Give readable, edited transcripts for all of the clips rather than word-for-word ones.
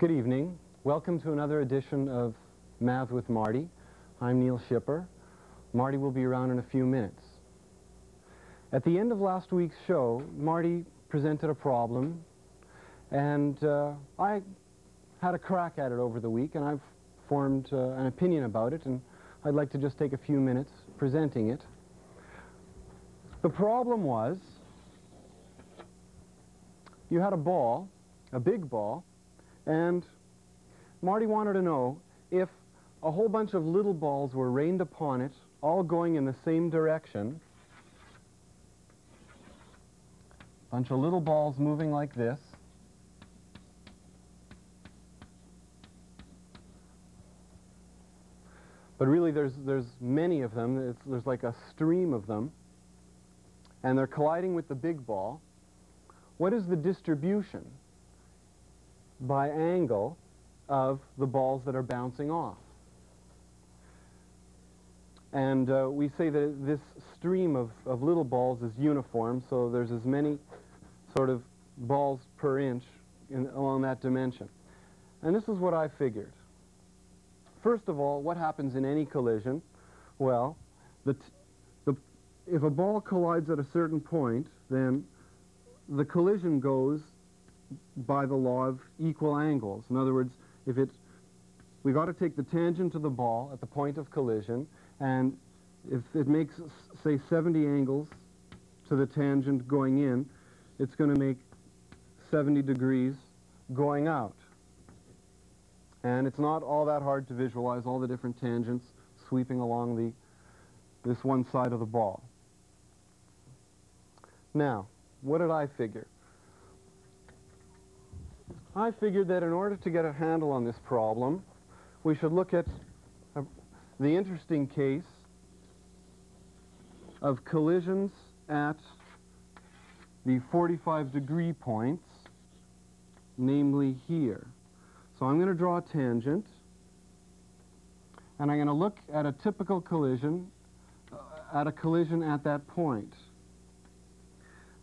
Good evening. Welcome to another edition of Math with Marty. I'm Neil Schipper. Marty will be around in a few minutes. At the end of last week's show, Marty presented a problem, and I had a crack at it over the week, and I've formed an opinion about it, and I'd like to just take a few minutes presenting it. The problem was, you had a ball, a big ball, and Marty wanted to know if a whole bunch of little balls were rained upon it, all going in the same direction. A bunch of little balls moving like this. But really there's many of them. There's like a stream of them. And they're colliding with the big ball. What is the distribution by angle of the balls that are bouncing off? And we say that this stream of little balls is uniform, so there's as many sort of balls per inch along that dimension. And this is what I figured. First of all, what happens in any collision? Well, if a ball collides at a certain point, then the collision goes by the law of equal angles. In other words, we've got to take the tangent to the ball at the point of collision, and if it makes, say, 70 angles to the tangent going in, it's going to make 70 degrees going out. And it's not all that hard to visualize all the different tangents sweeping along this one side of the ball. Now, what did I figure? I figured that in order to get a handle on this problem, we should look at the interesting case of collisions at the 45-degree points, namely here. So I'm going to draw a tangent, and I'm going to look at a typical collision, at that point.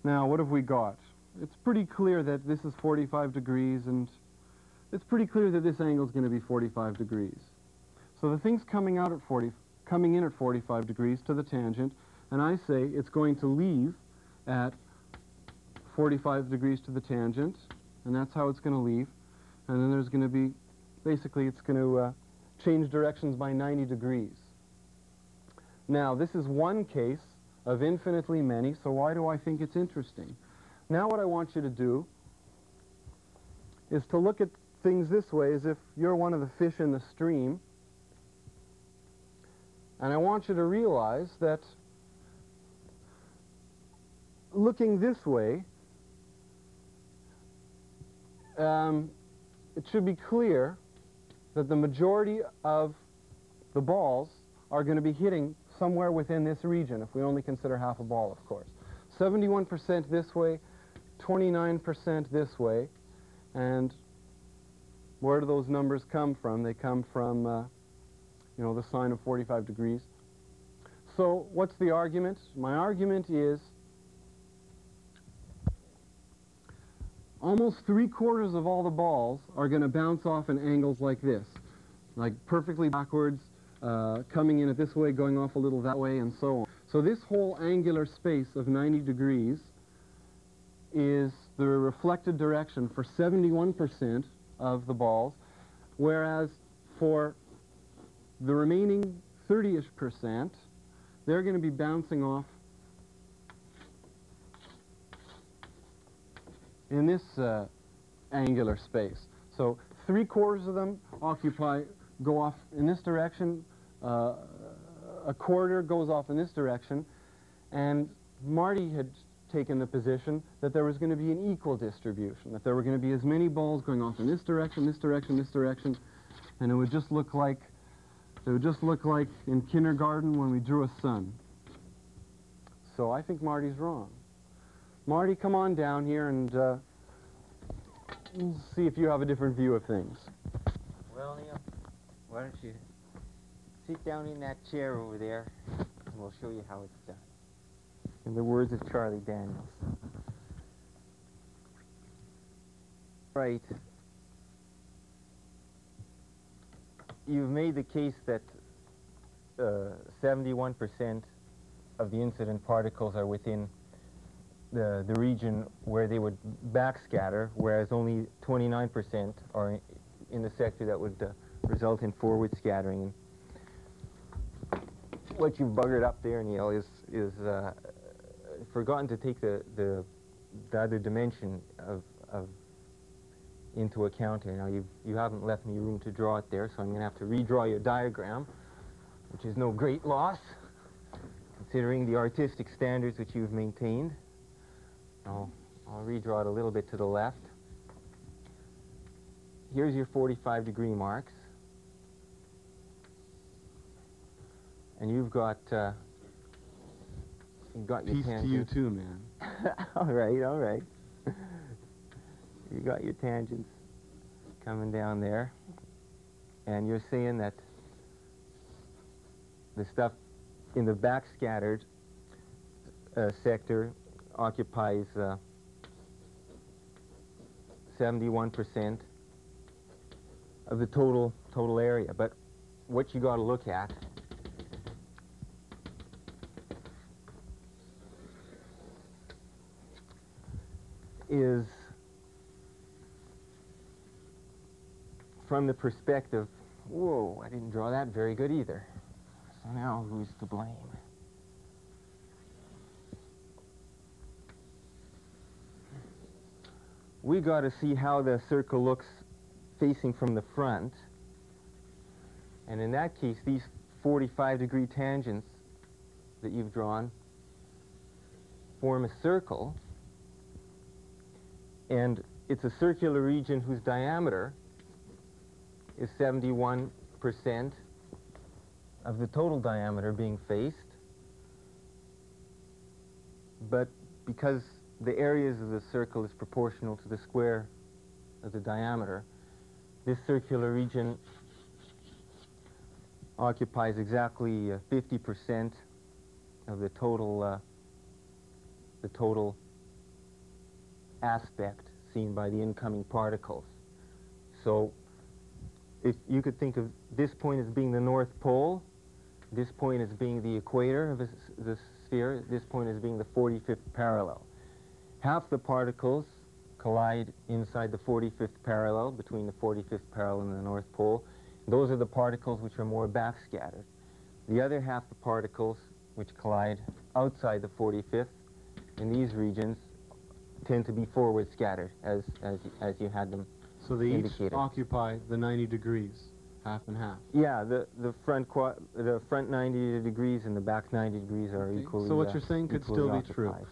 Now, what have we got? It's pretty clear that this is 45 degrees, and it's pretty clear that this angle is going to be 45 degrees. So the thing's coming in at 45 degrees to the tangent, and I say it's going to leave at 45 degrees to the tangent, and that's how it's going to leave. And then there's going to be, basically, it's going to change directions by 90 degrees. Now, this is one case of infinitely many, so why do I think it's interesting? Now what I want you to do is to look at things this way, as if you're one of the fish in the stream, and I want you to realize that looking this way, it should be clear that the majority of the balls are going to be hitting somewhere within this region, if we only consider half a ball, of course. 71% this way, 29% this way, and where do those numbers come from? They come from, you know, the sine of 45 degrees. So what's the argument? My argument is almost 3/4 of all the balls are going to bounce off in angles like this, like perfectly backwards, coming in it this way, going off a little that way, and so on. So this whole angular space of 90 degrees is the reflected direction for 71% of the balls, whereas for the remaining 30-ish%, they're going to be bouncing off in this angular space. So 3/4 of them go off in this direction, a quarter goes off in this direction, and Marty had taken the position that there was going to be an equal distribution, that there were going to be as many balls going off in this direction, this direction, this direction, and it would just look like in kindergarten when we drew a sun. So I think Marty's wrong. Marty, come on down here and see if you have a different view of things. Well, Neil, why don't you sit down in that chair over there, and we'll show you how it's done. In the words of Charlie Daniels. Right. you've made the case that 71% of the incident particles are within the region where they would backscatter, whereas only 29% are in the sector that would result in forward scattering. What you've buggered up there, Neil, is forgotten to take the other dimension of into account here. Now you haven't left me room to draw it there, so I'm going to have to redraw your diagram, which is no great loss, considering the artistic standards which you've maintained. I'll redraw it a little bit to the left. Here's your 45-degree marks. And you've got your Peace tangents. to you too, man. All right, all right. You got your tangents coming down there. And you're saying that the stuff in the backscattered sector occupies 71% of the total area. But what you got to look at is from the perspective, whoa, I didn't draw that very good either. So now who's to blame? We got to see how the circle looks facing from the front. And in that case, these 45-degree tangents that you've drawn form a circle. And it's a circular region whose diameter is 71% of the total diameter being faced. But because the areas of the circle is proportional to the square of the diameter, this circular region occupies exactly 50% of the total aspect seen by the incoming particles. So if you could think of this point as being the North Pole, this point as being the equator of the sphere, this point as being the 45th parallel. Half the particles collide inside the 45th parallel, between the 45th parallel and the North Pole. Those are the particles which are more backscattered. The other half the particles which collide outside the 45th in these regions tend to be forward scattered, as you had them So they indicated. each occupy the 90 degrees, half and half. Yeah, the front 90 degrees and the back 90 degrees are Okay. equally. So what you're saying could equally still be true. occupied.